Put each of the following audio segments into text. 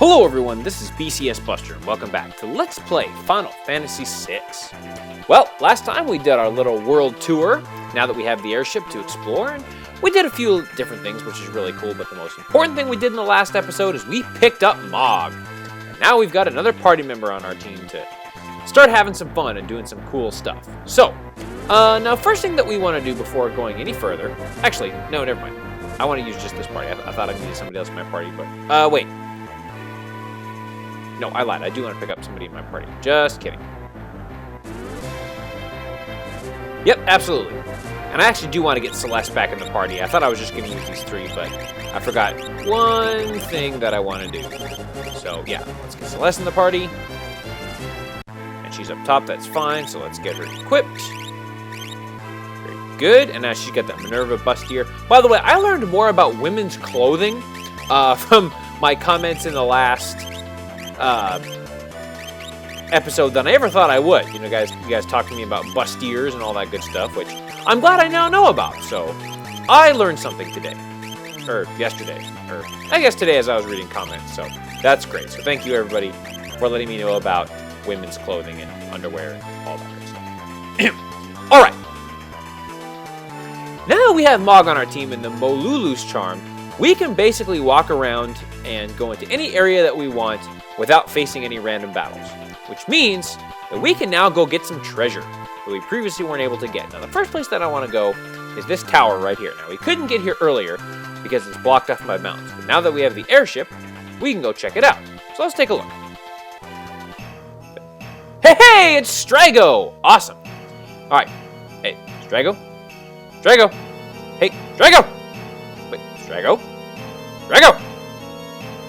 Hello everyone, this is BCS Buster, and welcome back to Let's Play Final Fantasy VI. Well, last time we did our little world tour, now that we have the airship to explore, and we did a few different things, which is really cool, but the most important thing we did in the last episode is we picked up Mog. And now we've got another party member on our team to start having some fun and doing some cool stuff. So, now first thing that we want to do before going any further, actually, no, never mind. I want to use just this party. I thought I needed somebody else in my party, but, wait. No, I lied. I do want to pick up somebody in my party. Just kidding. Yep, absolutely. And I actually do want to get Celeste back in the party. I thought I was just going to use these three, but I forgot one thing that I want to do. So, yeah, let's get Celeste in the party. And she's up top. That's fine. So let's get her equipped. Very good. And now she's got that Minerva bustier. By the way, I learned more about women's clothing from my comments in the last episode than I ever thought I would. You guys talked to me about bustiers and all that good stuff, which I'm glad I now know about. So I learned something today, or yesterday, or I guess today as I was reading comments. So that's great. So thank you everybody for letting me know about women's clothing and underwear and all that good stuff. All right. Now that we have Mog on our team and the Molulu's charm, we can basically walk around and go into any area that we want without facing any random battles, which means that we can now go get some treasure that we previously weren't able to get. Now, the first place that I want to go is this tower right here. Now, we couldn't get here earlier because it's blocked off by mountains, but now that we have the airship, we can go check it out. So let's take a look. Hey, it's Strago! Awesome. All right. Hey, Strago? Strago! Hey, Strago! Wait, Strago? Strago!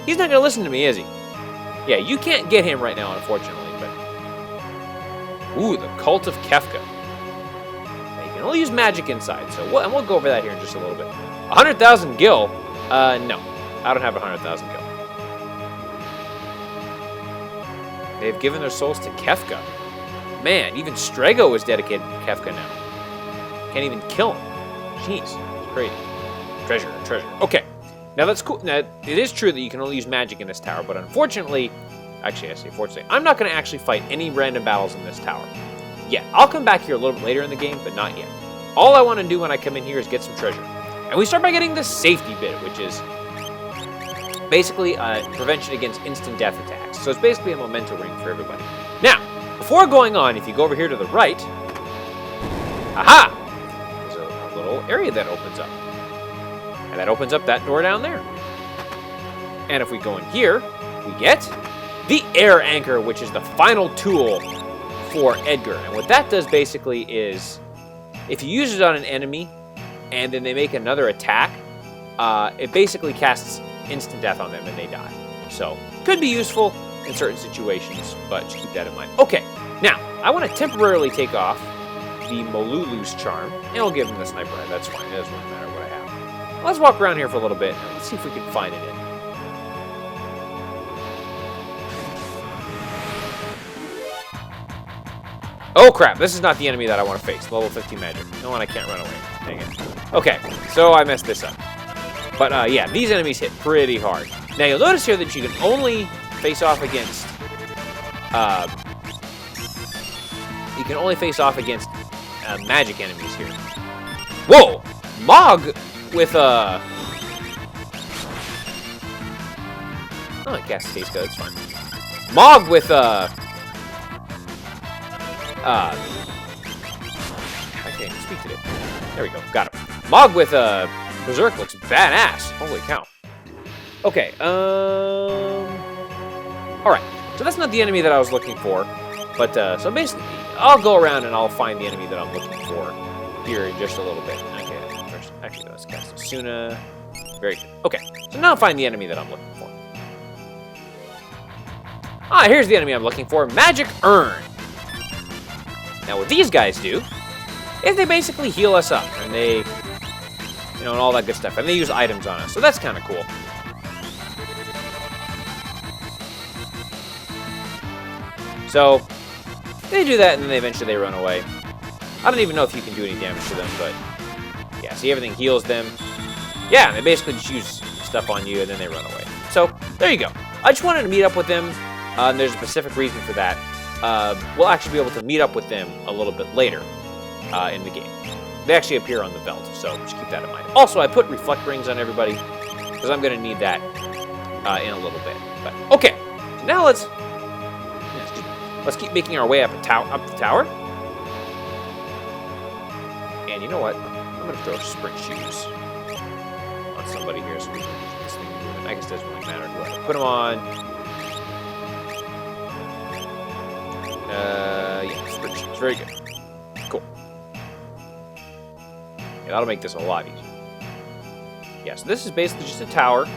He's not going to listen to me, is he? Yeah, you can't get him right now, unfortunately, but... Ooh, the Cult of Kefka. Now, you can only use magic inside, so we'll go over that here in just a little bit. 100,000 gil? No. I don't have 100,000 gil. They've given their souls to Kefka. Man, even Strago is dedicated to Kefka now. Can't even kill him. Jeez, it's crazy. Treasure. Okay. Now that's cool. Now it is true that you can only use magic in this tower, but unfortunately, actually I say fortunately, I'm not going to actually fight any random battles in this tower. Yeah, I'll come back here a little bit later in the game, but not yet. All I want to do when I come in here is get some treasure. And we start by getting the safety bit, which is basically prevention against instant death attacks. So it's basically a memento ring for everybody. Now, before going on, if you go over here to the right, aha! There's a little area that opens up. And that opens up that door down there. And if we go in here, we get the air anchor, which is the final tool for Edgar. And what that does basically is, if you use it on an enemy, and then they make another attack, it basically casts instant death on them and they die. So, could be useful in certain situations, but just keep that in mind. Okay, now, I want to temporarily take off the Molulu's charm, and we'll give him the sniper head. That's fine, it doesn't really matter what I have. Let's walk around here for a little bit, and let's see if we can find it in. Oh crap, this is not the enemy that I want to face. Level 15 magic. No, and I can't run away. Dang it. Okay, so I messed this up. But yeah, these enemies hit pretty hard. Now you'll notice here that you can only face off against... you can only face off against magic enemies here. Whoa! Mog with oh, it casts tastes good, it's fine. Mog with I can't even speak today. There we go, got him. Mog with Berserk looks badass. Holy cow. Okay, alright, so that's not the enemy that I was looking for, but so basically I'll go around and I'll find the enemy that I'm looking for here in just a little bit. Actually, let's cast Asuna. Very good. Okay, so now find the enemy that I'm looking for. Ah, here's the enemy I'm looking for. Magic Urn. Now, what these guys do is they basically heal us up, and they, and all that good stuff, and they use items on us, so that's kind of cool. So, they do that, and then eventually they run away. I don't even know if you can do any damage to them, but yeah, see, everything heals them. Yeah, they basically just use stuff on you, and then they run away. So, there you go. I just wanted to meet up with them, and there's a specific reason for that. We'll actually be able to meet up with them a little bit later in the game. They actually appear on the Veldt, so just keep that in mind. Also, I put reflect rings on everybody, because I'm going to need that in a little bit. But okay, so now let's keep making our way up the tower. And you know what? I'm going to throw sprint shoes on somebody here so we can get this thing moving. I guess it doesn't really matter who I put them on. Yeah, sprint shoes. Very good. Cool. Yeah, that'll make this a lot easier. Yeah, so this is basically just a tower,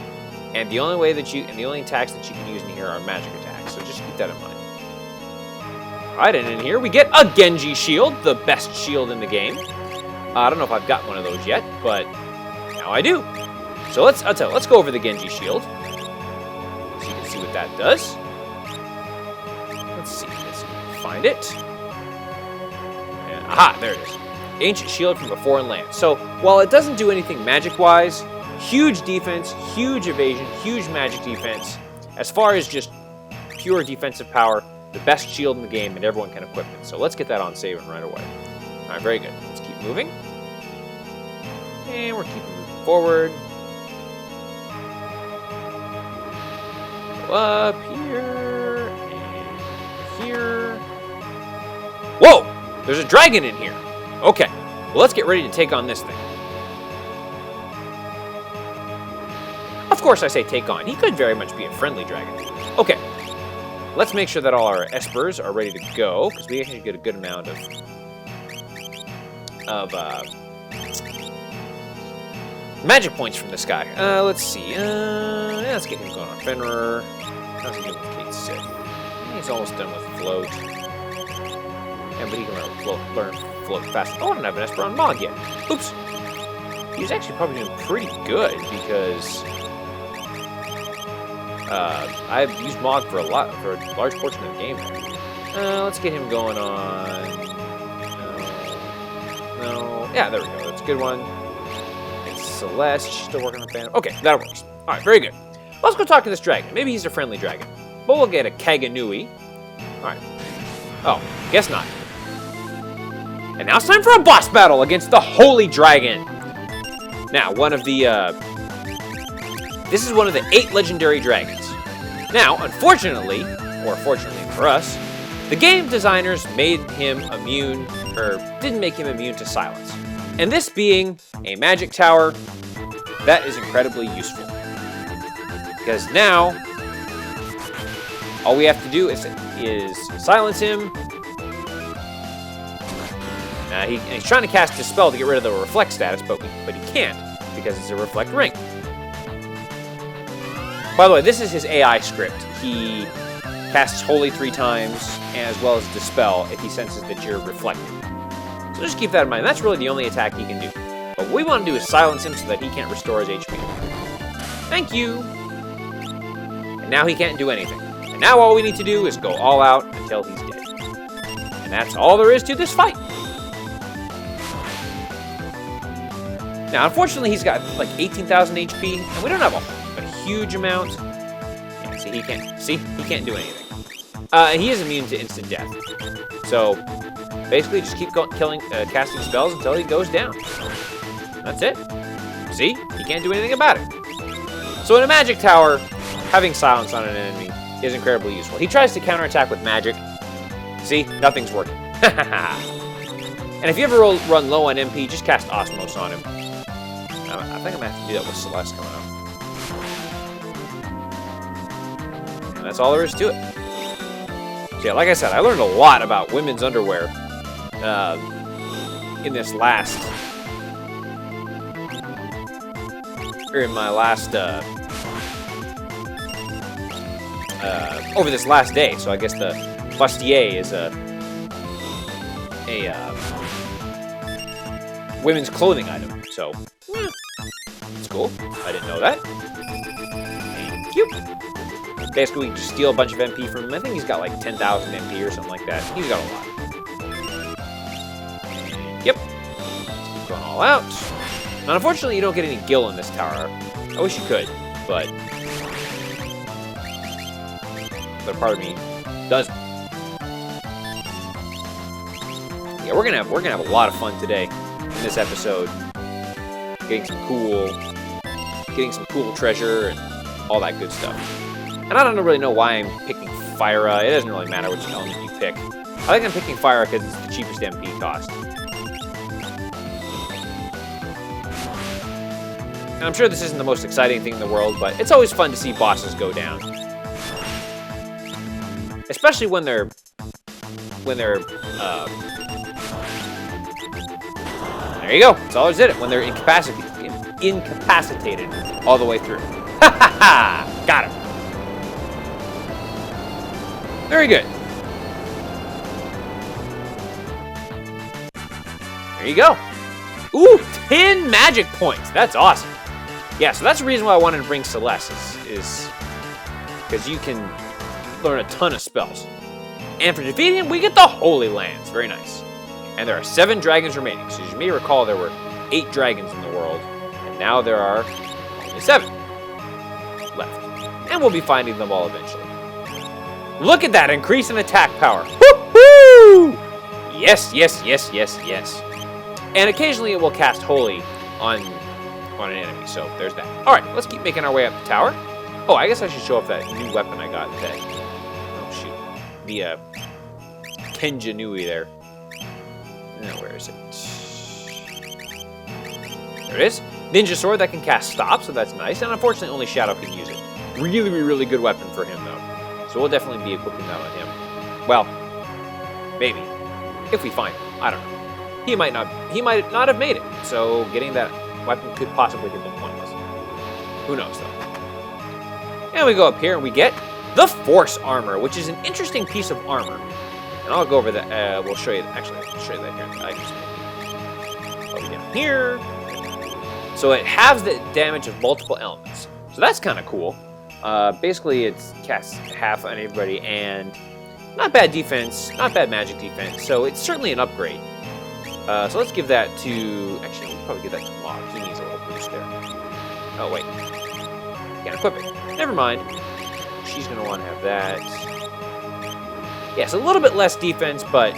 and the only attacks that you can use in here are magic attacks, so just keep that in mind. Alright, and in here we get a Genji shield, the best shield in the game. I don't know if I've got one of those yet, but now I do. So let's go over the Genji shield, so you can see what that does. Let's see, find it. And, aha, there it is. Ancient shield from a foreign land. So while it doesn't do anything magic-wise, huge defense, huge evasion, huge magic defense. As far as just pure defensive power, the best shield in the game, and everyone can equip it. So let's get that on saving right away. All right, very good. Let's keep moving. And we're keeping moving forward. Go up here and here. Whoa! There's a dragon in here. Okay, well, let's get ready to take on this thing. Of course I say take on. He could very much be a friendly dragon. Okay, let's make sure that all our espers are ready to go, because we actually get a good amount of magic points from this guy. Let's see. Yeah, let's get him going on Fenrir. How's he doing with Kate Sith? He's almost done with Float. Yeah, but he can learn Float fast. Oh, I don't have an Esper on Mog yet. Oops. He's actually probably doing pretty good because I've used Mog for a large portion of the game. Let's get him going on. No. Yeah, there we go. That's a good one. It's Celeste. She's still working on Phantom. Okay, that works. All right, very good. Let's go talk to this dragon. Maybe he's a friendly dragon. But we'll get a Kaganui. All right. Oh, guess not. And now it's time for a boss battle against the Holy Dragon. Now, this is one of the 8 legendary dragons. Now, unfortunately, or fortunately for us, the game designers made him immune, or didn't make him immune to silence. And this being a magic tower, that is incredibly useful. Because now, all we have to do is silence him. He's trying to cast Dispel to get rid of the reflect status, but he can't, because it's a reflect ring. By the way, this is his AI script. He casts Holy 3 times, as well as Dispel if he senses that you're reflected. So just keep that in mind. That's really the only attack he can do. But what we want to do is silence him so that he can't restore his HP. Thank you! And now he can't do anything. And now all we need to do is go all out until he's dead. And that's all there is to this fight. Now, unfortunately, he's got like 18,000 HP, and we don't have a huge amount. Yeah, see, he can't do anything. He is immune to instant death. So, basically, just keep casting spells until he goes down. That's it. See? He can't do anything about it. So, in a magic tower, having silence on an enemy is incredibly useful. He tries to counterattack with magic. See? Nothing's working. And if you ever run low on MP, just cast Osmos on him. I think I'm going to have to do that with Celeste coming up. And that's all there is to it. So yeah, like I said, I learned a lot about women's underwear in this last... over this last day. So I guess the bustier is a women's clothing item. So... It's cool. I didn't know that. Thank you. Basically, we can just steal a bunch of MP from him. I think he's got like 10,000 MP or something like that. He's got a lot. Yep. Let's keep going all out. Now, unfortunately, you don't get any gil in this tower. I wish you could, but... other part of me doesn't. Yeah, we're gonna have a lot of fun today in this episode. Getting some cool treasure and all that good stuff. And I don't really know why I'm picking Fyra. It doesn't really matter which element you pick. I think I'm picking Fyra because it's the cheapest MP cost. And I'm sure this isn't the most exciting thing in the world, but it's always fun to see bosses go down. Especially when they're there you go. That's all there's in it. When they're incapacitated all the way through. Ha ha ha! Got him. Very good. There you go. Ooh, 10 magic points. That's awesome. Yeah, so that's the reason why I wanted to bring Celeste is because you can learn a ton of spells. And for defeating him, we get the Holy Lands. Very nice. And there are 7 dragons remaining. So as you may recall, there were 8 dragons in the world. And now there are only 7 left. And we'll be finding them all eventually. Look at that increase in attack power. Woo-hoo! Yes, yes, yes, yes, yes. And occasionally it will cast Holy on an enemy. So there's that. All right, let's keep making our way up the tower. Oh, I guess I should show off that new weapon I got today. Oh, shoot. The Kenjanui there. Now, where is it? There it is. Ninja sword that can cast stop, so that's nice. And unfortunately, only Shadow can use it. Really, really good weapon for him, though. So we'll definitely be equipping that on him. Well, maybe. If we find him. I don't know. He might not have made it. So getting that weapon could possibly have been pointless. Who knows, though. And we go up here and we get the Force Armor, which is an interesting piece of armor. And I'll go over that. We'll show you. Actually, I'll show you that here in the items. I'll be down here. So it halves the damage of multiple elements. So that's kind of cool. Basically, it casts half on everybody, and not bad defense, not bad magic defense. So it's certainly an upgrade. So let's give that to. Actually, we'll probably give that to Mog. He needs a little boost there. Oh wait, can't equip it. Never mind. She's gonna want to have that. Yes, a little bit less defense, but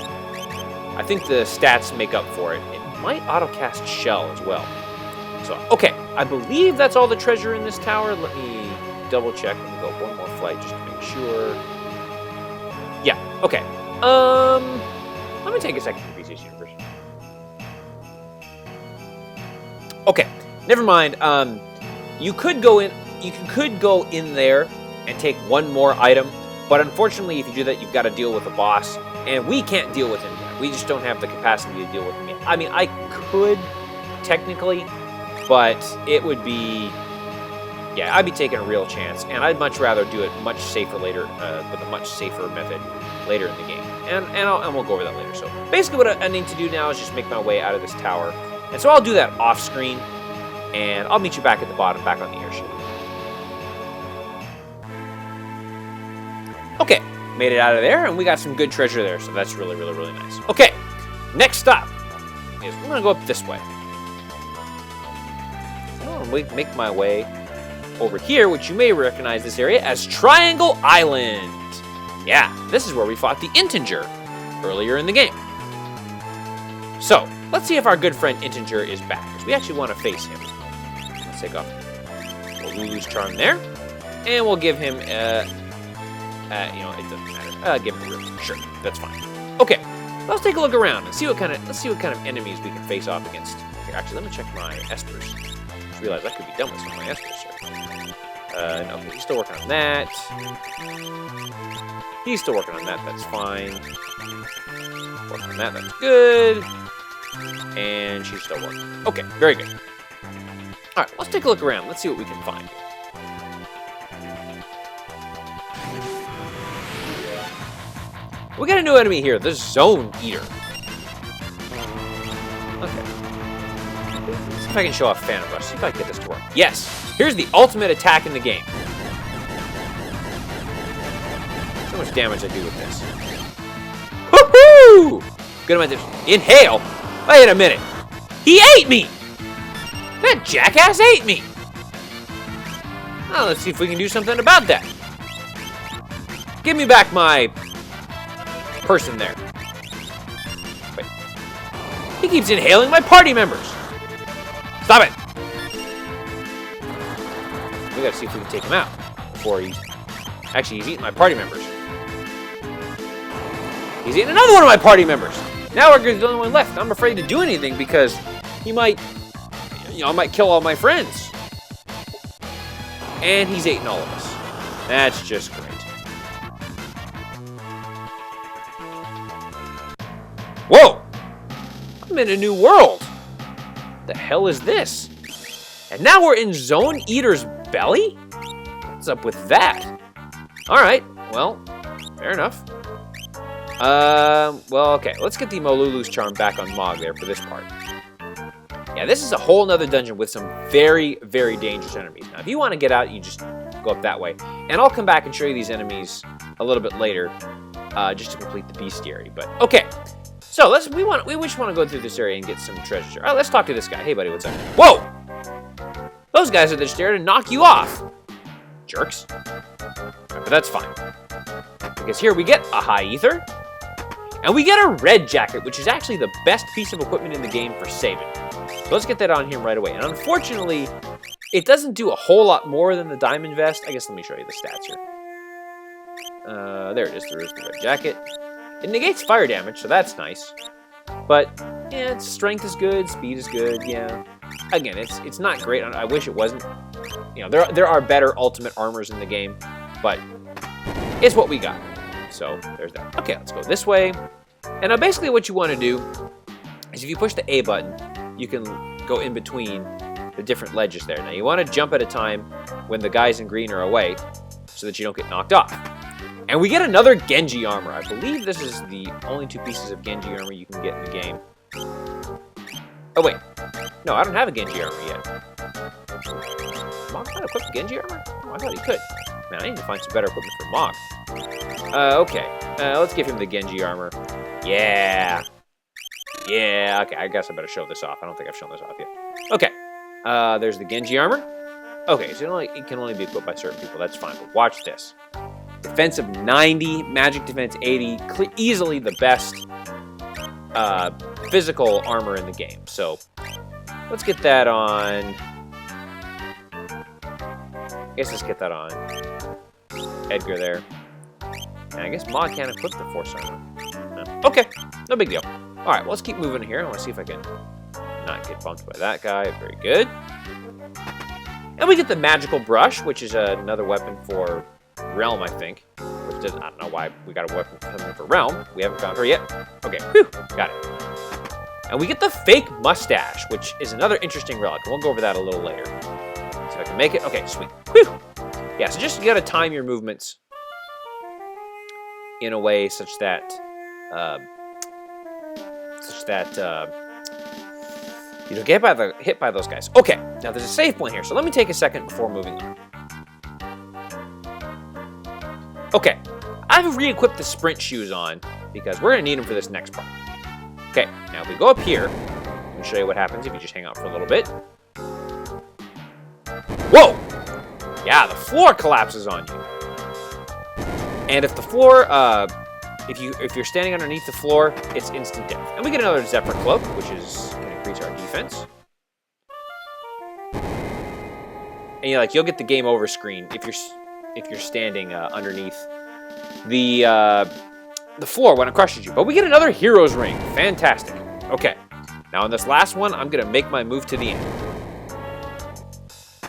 I think the stats make up for it. It might auto-cast Shell as well. So, okay, I believe that's all the treasure in this tower. Let me double check. Let me go one more flight just to make sure. Yeah, okay. Let me take a second to repeat this here first. Okay, never mind. You could go in there and take one more item. But unfortunately, if you do that, you've got to deal with the boss, and we can't deal with him yet. We just don't have the capacity to deal with him yet. I mean, I could, technically, but it would be, yeah, I'd be taking a real chance, and I'd much rather do it much safer later, with a much safer method later in the game. And we'll go over that later. So basically what I need to do now is just make my way out of this tower. And so I'll do that off screen, and I'll meet you back at the bottom, back on the airship. Okay, made it out of there, and we got some good treasure there, so that's really, really, really nice. Okay, next stop is we're going to go up this way. I'm going to make my way over here, which you may recognize this area as Triangle Island. Yeah, this is where we fought the Integer earlier in the game. So, let's see if our good friend Integer is back, because we actually want to face him. Let's take off Lulu's charm there, and we'll give him... you know, it doesn't matter. Give him the room. Sure, that's fine. Okay, let's take a look around and see what kind of enemies we can face off against. Here, actually, let me check my espers. Just realized I could be done with some of my espers here. No, okay, he's still working on that. He's still working on that. That's fine. Working on that. That's good. And she's still working. Okay, very good. All right, let's take a look around. Let's see what we can find. We got a new enemy here, the Zone Eater. Okay. Let's see if I can show off Phantom Rush. See if I can get this to work. Yes! Here's the ultimate attack in the game. So much damage I do with this. Woohoo! Good amount of... Inhale! Wait a minute. He ate me! That jackass ate me! Well, let's see if we can do something about that. Give me back my person there. Wait. He keeps inhaling my party members. Stop it. We gotta see if we can take him out before he's... Actually, he's eating my party members. He's eating another one of my party members. Now we're the only one left. I'm afraid to do anything because he might... I might kill all my friends. And he's eating all of us. That's just great. Whoa! I'm in a new world. What the hell is this? And now we're in Zone Eater's belly? What's up with that? Alright, well, fair enough. Well, okay. Let's get the Molulu's charm back on Mog there for this part. Yeah, this is a whole nother dungeon with some very, very dangerous enemies. Now, if you want to get out, you just go up that way. And I'll come back and show you these enemies a little bit later, just to complete the bestiary. But, okay. So, we just want to go through this area and get some treasure. All right, let's talk to this guy. Hey, buddy, what's up? Whoa! Those guys are just there to knock you off. Jerks. But that's fine. Because here we get a high ether. And we get a red jacket, which is actually the best piece of equipment in the game for saving. So let's get that on him right away. And unfortunately, it doesn't do a whole lot more than the diamond vest. I guess let me show you the stats here. There it is. There is the red jacket. It negates fire damage, so that's nice. But, yeah, its strength is good, speed is good, yeah. Again, it's not great. I wish it wasn't. You know, there are better ultimate armors in the game, but it's what we got. So, there's that. Okay, let's go this way. And now basically what you want to do is if you push the A button, you can go in between the different ledges there. Now, you want to jump at a time when the guys in green are away so that you don't get knocked off. And we get another Genji armor. I believe this is the only 2 pieces of Genji armor you can get in the game. Oh, wait. No, I don't have a Genji armor yet. Mog not equipped Genji armor? Oh, I thought he could. Man, I need to find some better equipment for Mog. Okay. Let's give him the Genji armor. Yeah. Yeah, okay. I guess I better show this off. I don't think I've shown this off yet. Okay. There's the Genji armor. Okay, so it can only be equipped by certain people. That's fine, but watch this. Defensive 90, magic defense 80, easily the best physical armor in the game. So let's get that on. I guess let's get that on Edgar there. And I guess Mog can't equip the force armor. No. Okay, no big deal. All right, well, let's keep moving here. I want to see if I can not get bumped by that guy. Very good. And we get the magical brush, which is another weapon for Realm, I think. Which doesn't, I don't know why we got a weapon coming for Realm. We haven't found her yet. Okay, whew, got it. And we get the fake mustache, which is another interesting relic. And we'll go over that a little later. See if I can make it. Okay, sweet. Whew. Yeah, so just you gotta time your movements in a way such that you don't get hit by those guys. Okay, now there's a save point here, so let me take a second before moving on. Okay, I've re-equipped the sprint shoes on because we're going to need them for this next part. Okay, now if we go up here, I can show you what happens if you just hang out for a little bit. Whoa! Yeah, the floor collapses on you. And if the floor, if you're standing underneath the floor, it's instant death. And we get another Zephyr Cloak, which is going to increase our defense. And you'll get the game over screen if you're standing underneath the floor when it crushes you. But we get another Hero's Ring. Fantastic. Okay. Now on this last one, I'm going to make my move to the end.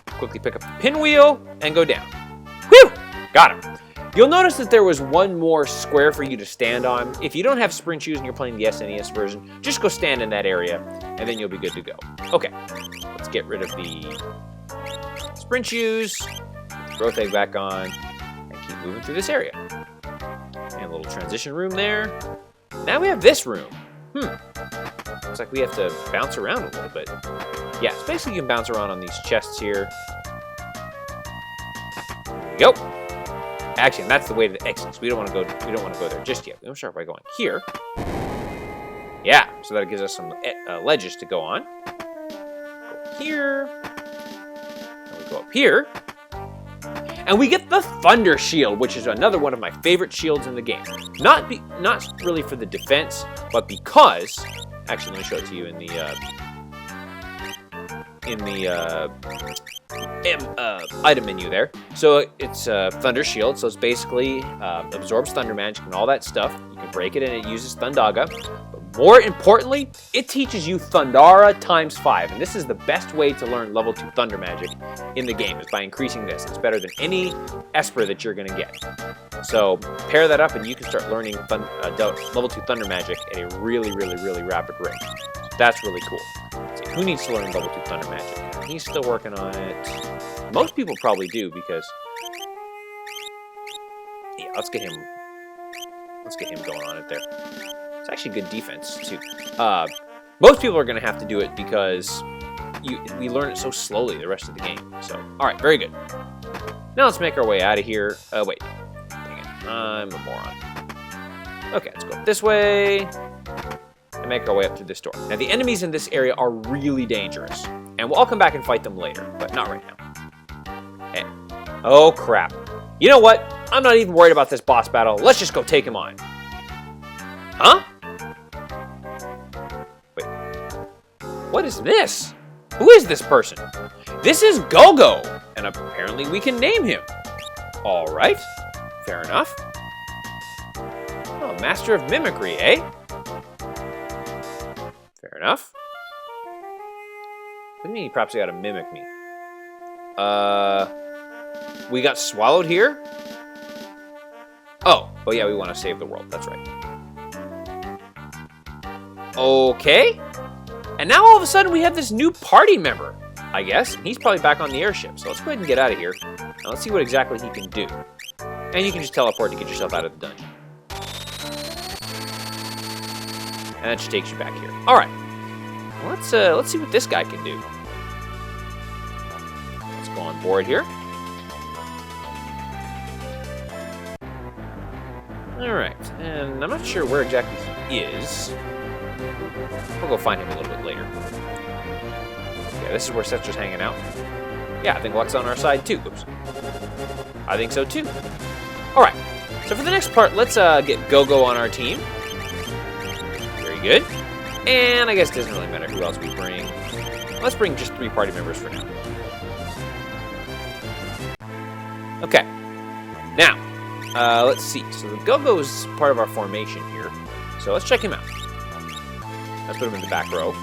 Quickly pick up the pinwheel and go down. Whew! Got him. You'll notice that there was one more square for you to stand on. If you don't have sprint shoes and you're playing the SNES version, just go stand in that area, and then you'll be good to go. Okay. Let's get rid of the sprint shoes. Growth egg back on, and keep moving through this area. And a little transition room there. Now we have this room. Looks like we have to bounce around a little bit. Yeah, so basically you can bounce around on these chests here. There we go. Actually, that's the way to the exit. So we don't want to go there just yet. I'm sure if I go on here. Yeah, so that gives us some ledges to go on. Go here. And we go up here. And And we get the Thunder Shield, which is another one of my favorite shields in the game. Not really for the defense, but because... Actually, let me show it to you in the item menu there. So it's Thunder Shield, so it's basically absorbs Thunder Magic and all that stuff. You can break it and it uses Thundaga. But more importantly, it teaches you Thundara times 5. And this is the best way to learn level 2 Thunder Magic in the game, is by increasing this. It's better than any Esper that you're going to get. So pair that up and you can start learning level 2 Thunder Magic at a really, really, really rapid rate. So that's really cool. Let's see, who needs to learn level 2 Thunder Magic? He's still working on it. Most people probably do because... Yeah, let's get him going on it there. It's actually good defense, too. Most people are going to have to do it because we learn it so slowly the rest of the game. So, alright, very good. Now let's make our way out of here. Wait. Dang it. I'm a moron. Okay, let's go this way. And make our way up through this door. Now, the enemies in this area are really dangerous. And I'll come back and fight them later, but not right now. Hey. Oh, crap. You know what? I'm not even worried about this boss battle. Let's just go take him on. Huh? Wait. What is this? Who is this person? This is Gogo, and apparently we can name him. All right. Fair enough. Oh, Master of Mimicry, eh? Fair enough. What do you mean perhaps you gotta mimic me? We got swallowed here? Oh yeah, we want to save the world. That's right. Okay. And now all of a sudden we have this new party member, I guess. He's probably back on the airship. So let's go ahead and get out of here. Now let's see what exactly he can do. And you can just teleport to get yourself out of the dungeon. And that just takes you back here. All right. Let's see what this guy can do. Let's go on board here. All right, and I'm not sure where exactly he is. We'll go find him a little bit later. Yeah, this is where Setra's hanging out. Yeah, I think Luck's on our side too. Oops. I think so too. All right, so for the next part, let's get Gogo on our team. Very good. And I guess it doesn't really matter who else we bring. Let's bring just 3 party members for now. Okay. Now, let's see. So the Gogo's part of our formation here. So let's check him out. Let's put him in the back row.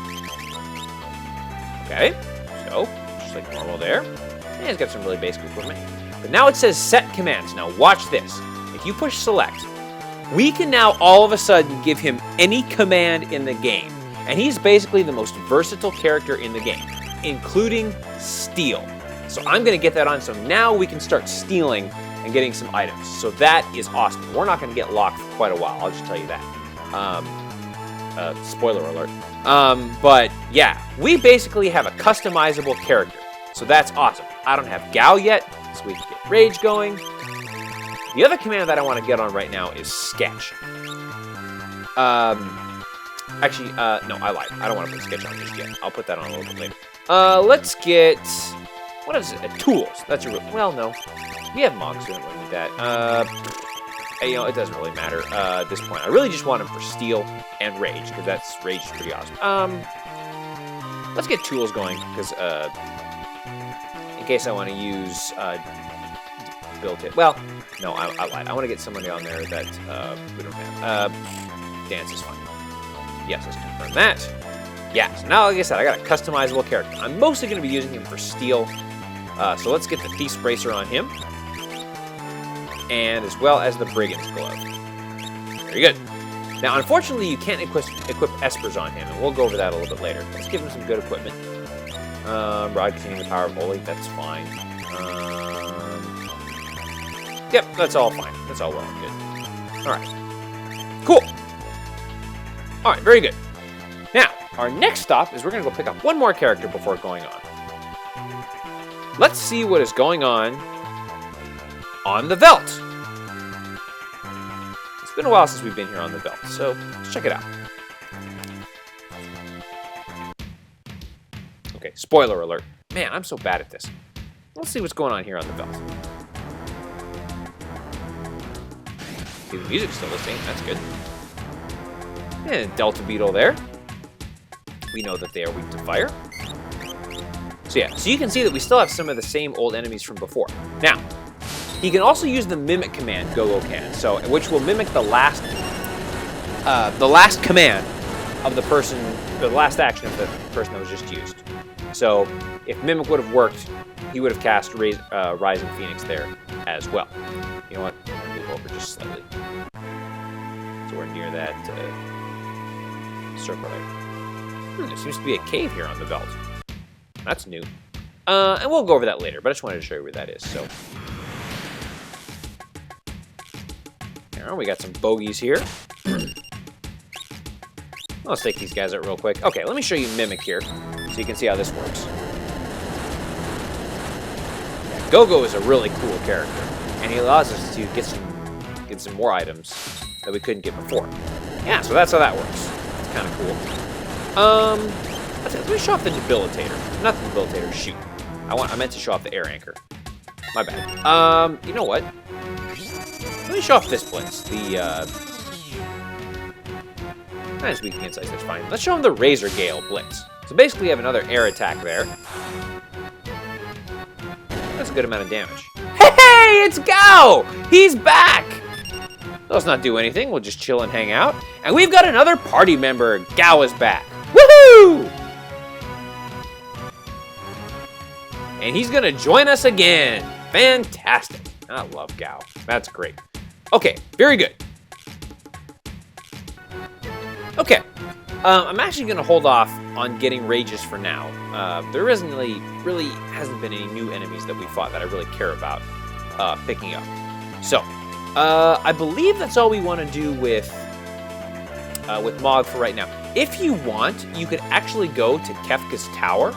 Okay. So, just like normal there. And he's got some really basic equipment. But now it says set commands. Now watch this. If you push select, we can now all of a sudden give him any command in the game. And he's basically the most versatile character in the game, including steal. So I'm going to get that on, so now we can start stealing and getting some items. So that is awesome. We're not going to get locked for quite a while, I'll just tell you that. Spoiler alert. But yeah, we basically have a customizable character. So that's awesome. I don't have Gau yet, so we can get Rage going. The other command that I want to get on right now is Sketch. Actually, no, I lied. I don't want to put Sketch on just yet. I'll put that on a little bit later. Let's get... What is it? Tools. That's a real... Well, no. We have Mogs, so we don't really need that. You know, it doesn't really matter at this point. I really just want him for Steel and Rage, because Rage is pretty awesome. Let's get Tools going, because in case I want to use built it. Well, no, I lied. I want to get somebody on there that we don't have. Dance is fine. Yes, let's confirm that. Yeah, so now, like I said, I got a customizable character. I'm mostly going to be using him for Steel. So let's get the Thief's Bracer on him. And as well as the Brigand's Glove. Very good. Now, unfortunately, you can't equip Espers on him, and we'll go over that a little bit later. Let's give him some good equipment. Rod containing the power of Holy, that's fine. Yep, that's all fine. That's all well and good. Alright. Cool. Alright, very good. Now, our next stop is we're going to go pick up one more character before going on. Let's see what is going on the Veldt. It's been a while since we've been here on the Veldt, so let's check it out. Okay, spoiler alert. Man, I'm so bad at this. Let's see what's going on here on the Veldt. See, the music's still the same. That's good. And Delta Beetle there. We know that they are weak to fire. So yeah, so you can see that we still have some of the same old enemies from before. Now, he can also use the mimic command, Gogo can, so which will mimic the last command of the person, the last action of the person that was just used. So if mimic would have worked, he would have cast Rising Phoenix there as well. You know what? I'm gonna move over just slightly, so we're near that circle there. There seems to be a cave here on the Veldt. That's new. And we'll go over that later, but I just wanted to show you where that is. So, we got some bogeys here. Let's take these guys out real quick. Okay, let me show you Mimic here, so you can see how this works. Yeah, Gogo is a really cool character, and he allows us to get some more items that we couldn't get before. Yeah, so that's how that works. It's kind of cool. Let me show off the Debilitator. Not the Debilitator, shoot. I meant to show off the Air Anchor. My bad. You know what? Let me show off this Blitz. That's weak against ice, that's fine. Let's show him the Razor Gale Blitz. So basically you have another air attack there. That's a good amount of damage. Hey, it's Gau! He's back! Let's not do anything, we'll just chill and hang out. And we've got another party member. Gau is back. Woohoo! And he's gonna join us again. Fantastic. I love Gau. That's great. Okay, very good. Okay, I'm actually gonna hold off on getting rages for now. There really hasn't been any new enemies that we fought that I really care about picking up. So, I believe that's all we want to do with Mog for right now. If you want, you could actually go to Kefka's Tower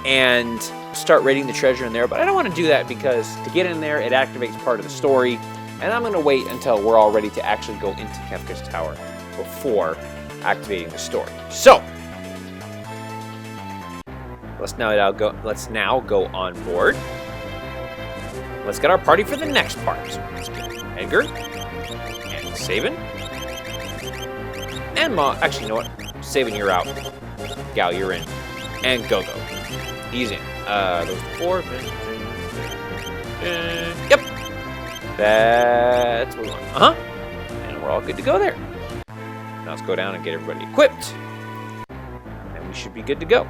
and start raiding the treasure in there, but I don't want to do that because to get in there, it activates part of the story, and I'm going to wait until we're all ready to actually go into Kefka's Tower before activating the story. So, let's now go on board. Let's get our party for the next part. Let's get Edgar and Sabin. And actually, you know what? Sabin, you're out. Gau, you're in. And Gogo. He's in. Those four. Yep. That's what we want. And we're all good to go there. Now let's go down and get everybody equipped. And we should be good to go.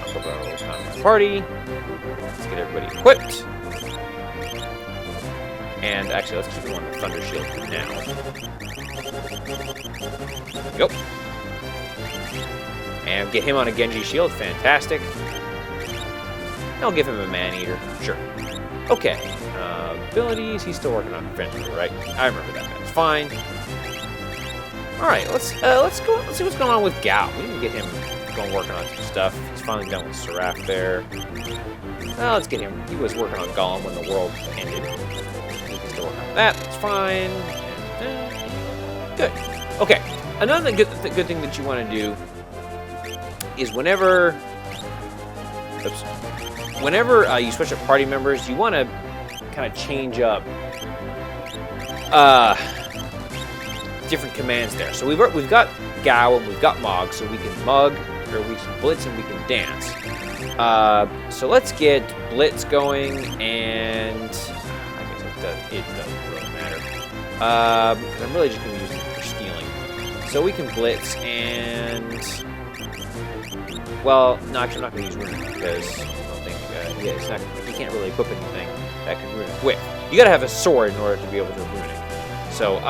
I'll go to the party. Let's get everybody equipped. And actually, let's keep him on the Thunder Shield for now. Yep. And get him on a Genji Shield. Fantastic. And I'll give him a Man-Eater. Sure. Okay. Abilities. He's still working on Fenrir, right? I remember that. That's fine. All right. Let's go. Let's see what's going on with Gau. We can get him going working on some stuff. He's finally done with Seraph there. Well, let's get him. He was working on Golem when the world ended. He can still work on that. That's fine. Good. Okay. Another good thing that you want to do is whenever you switch up party members, you want to kind of change up different commands there. So we've got Gau and we've got Mog, so we can mug, or we can blitz and we can dance. So let's get blitz going, and I guess it doesn't really matter. Because I'm really just going to use it for stealing. So we can blitz and, well, no, actually I'm not going to use runic because I don't think he can't really equip anything that can runic with. You got to have a sword in order to be able to runic. So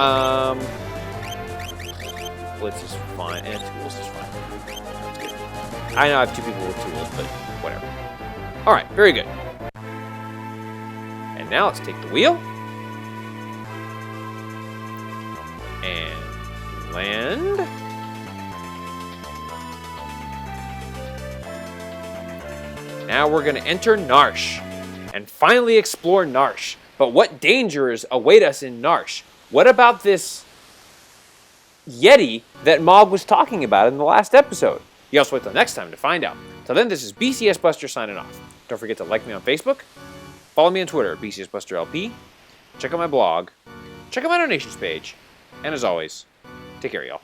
blitz is fine, and tools is fine. That's good. I know I have two people with tools, but whatever. All right, very good. And now let's take the wheel and land. Now we're going to enter Narsh and finally explore Narsh. But what dangers await us in Narsh? What about this Yeti that Mog was talking about in the last episode? You also wait till next time to find out. Till then, this is BCS Buster signing off. Don't forget to like me on Facebook, follow me on Twitter, BCS Buster LP, check out my blog, Check out my donations page. And as always, take care, y'all.